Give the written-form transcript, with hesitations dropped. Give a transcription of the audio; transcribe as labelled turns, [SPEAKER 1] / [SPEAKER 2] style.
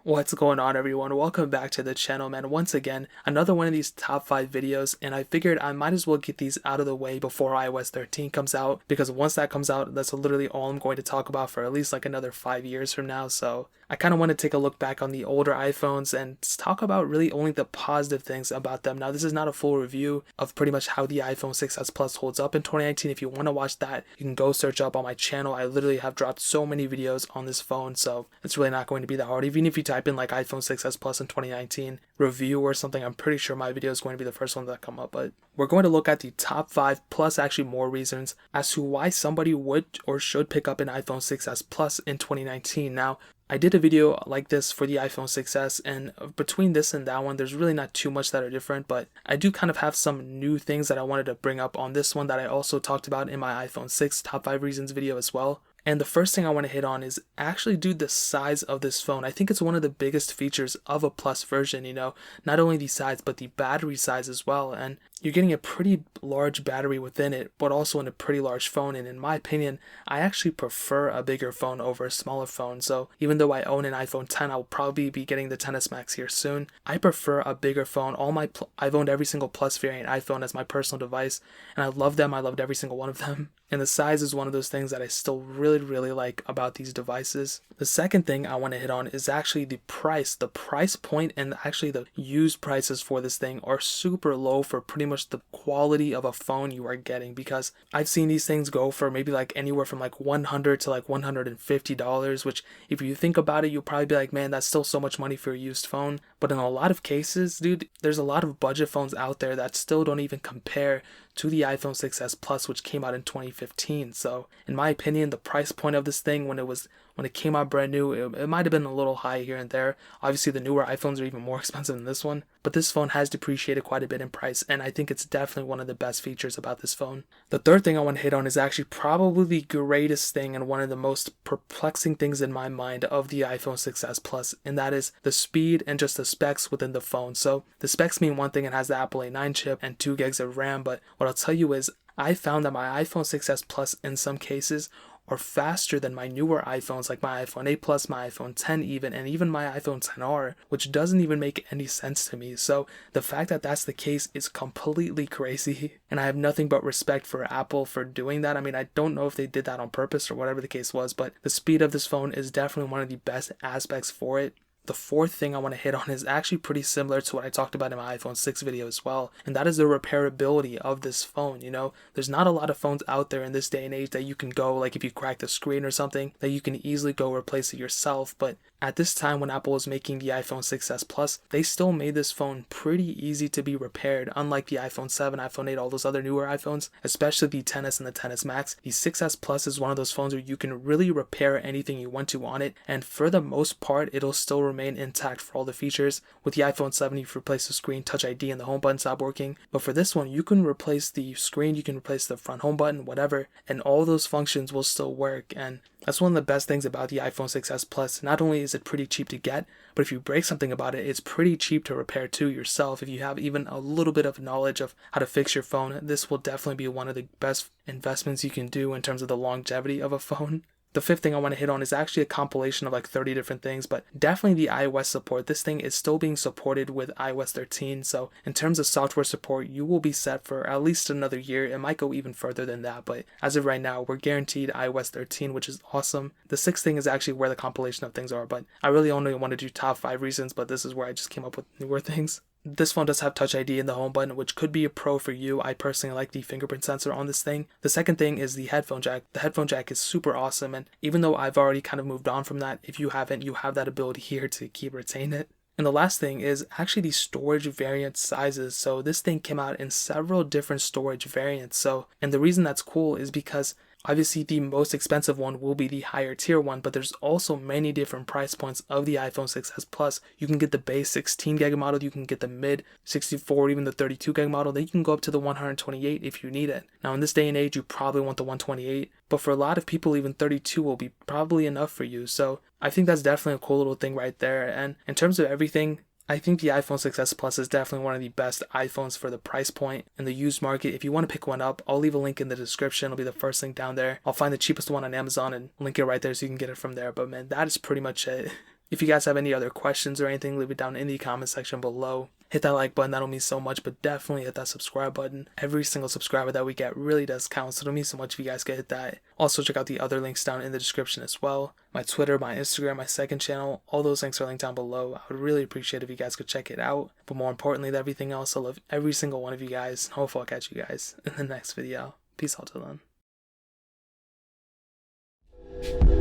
[SPEAKER 1] What's going on, everyone? Welcome back to the channel, man. Once again, another one of these top 5 videos, and I figured I might as well get these out of the way before iOS 13 comes out, because once that comes out, that's literally all I'm going to talk about for at least like another 5 years from now. So I kind of want to take a look back on the older iPhones and talk about really only the positive things about them. Now, this is not a full review of pretty much how the iPhone 6s Plus holds up in 2019. If you want to watch that, you can go search up on my channel. I literally have dropped so many videos on this phone, so it's really not going to be that hard. Even if you type in like iPhone 6s Plus in 2019 review or something, I'm pretty sure my video is going to be the first one that come up. But we're going to look at the top 5 plus actually more reasons as to why somebody would or should pick up an iPhone 6s Plus in 2019. Now, I did a video like this for the iPhone 6s, and between this and that one, there's really not too much that are different, but I do kind of have some new things that I wanted to bring up on this one that I also talked about in my iPhone 6 top 5 reasons video as well. And the first thing I want to hit on is actually, dude, the size of this phone. I think it's one of the biggest features of a Plus version, not only the size, but the battery size as well. And you're getting a pretty large battery within it, but also in a pretty large phone. And in my opinion, I actually prefer a bigger phone over a smaller phone. So even though I own an iPhone 10, I'll probably be getting the 10s Max here soon. I prefer a bigger phone. I've owned every single Plus variant iPhone as my personal device, and I love them. I loved every single one of them. And the size is one of those things that I still really like about these devices. The second thing I want to hit on is actually the price. The price point and actually the used prices for this thing are super low for pretty much the quality of a phone you are getting, because I've seen these things go for maybe like anywhere from like $100 to like $150, which if you think about it, you'll probably be like, man, that's still so much money for a used phone. But in a lot of cases, dude, there's a lot of budget phones out there that still don't even compare to the iPhone 6s Plus, which came out in 2015. So in my opinion, the price point of this thing when it came out brand new, it might have been a little high here and there. Obviously the newer iPhones are even more expensive than this one, but this phone has depreciated quite a bit in price, and I think it's definitely one of the best features about this phone. The third thing I want to hit on is actually probably the greatest thing and one of the most perplexing things in my mind of the iPhone 6s Plus, and that is the speed and just the specs within the phone. So the specs mean one thing: it has the Apple A9 chip and 2 gigs of RAM, but what I'll tell you is I found that my iPhone 6s Plus in some cases are faster than my newer iPhones, like my iPhone 8 Plus, my iPhone 10 even, and even my iPhone 10R, which doesn't even make any sense to me. So the fact that that's the case is completely crazy, and I have nothing but respect for Apple for doing that. I mean, I don't know if they did that on purpose or whatever the case was, but the speed of this phone is definitely one of the best aspects for it. The fourth thing I want to hit on is actually pretty similar to what I talked about in my iPhone 6 video as well, and that is the repairability of this phone. There's not a lot of phones out there in this day and age that you can go, like if you crack the screen or something, that you can easily go replace it yourself. But at this time when Apple was making the iPhone 6s Plus, they still made this phone pretty easy to be repaired, unlike the iPhone 7, iPhone 8, all those other newer iPhones, especially the 10s and the 10s Max. The 6s Plus is one of those phones where you can really repair anything you want to on it, and for the most part, it'll still remain intact for all the features. With the iPhone 7, you've replaced the screen, Touch ID, and the home button stopped working. But for this one, you can replace the screen, you can replace the front home button, whatever, and all those functions will still work. And that's one of the best things about the iPhone 6s Plus. Not only is it pretty cheap to get, but if you break something about it, it's pretty cheap to repair too yourself. If you have even a little bit of knowledge of how to fix your phone, this will definitely be one of the best investments you can do in terms of the longevity of a phone. The fifth thing I want to hit on is actually a compilation of like 30 different things, but definitely the iOS support. This thing is still being supported with iOS 13, so in terms of software support, you will be set for at least another year. It might go even further than that, but as of right now, we're guaranteed iOS 13, which is awesome. The sixth thing is actually where the compilation of things are, but I really only want to do top 5 reasons, but this is where I just came up with newer things. This phone does have Touch ID in the home button, which could be a pro for you. I personally like the fingerprint sensor on this thing. The second thing is the headphone jack. The headphone jack is super awesome, and even though I've already kind of moved on from that, if you haven't, you have that ability here to retain it. And the last thing is actually the storage variant sizes. So this thing came out in several different storage variants. And the reason that's cool is because obviously the most expensive one will be the higher tier one, but there's also many different price points of the iPhone 6s Plus. You can get the base 16 gig model, you can get the mid 64, even the 32 gig model, then you can go up to the 128 if you need it. Now in this day and age, you probably want the 128, but for a lot of people, even 32 will be probably enough for you. So I think that's definitely a cool little thing right there. And in terms of everything, I think the iPhone 6s Plus is definitely one of the best iPhones for the price point in the used market. If you want to pick one up, I'll leave a link in the description. It'll be the first link down there. I'll find the cheapest one on Amazon and link it right there so you can get it from there. But man, that is pretty much it. If you guys have any other questions or anything, leave it down in the comment section below. Hit that like button, that'll mean so much, but definitely hit that subscribe button. Every single subscriber that we get really does count, so it'll mean so much if you guys could hit that. Also, check out the other links down in the description as well. My Twitter, my Instagram, my second channel, all those links are linked down below. I would really appreciate if you guys could check it out. But more importantly than everything else, I love every single one of you guys. Hopefully I'll catch you guys in the next video. Peace out till then.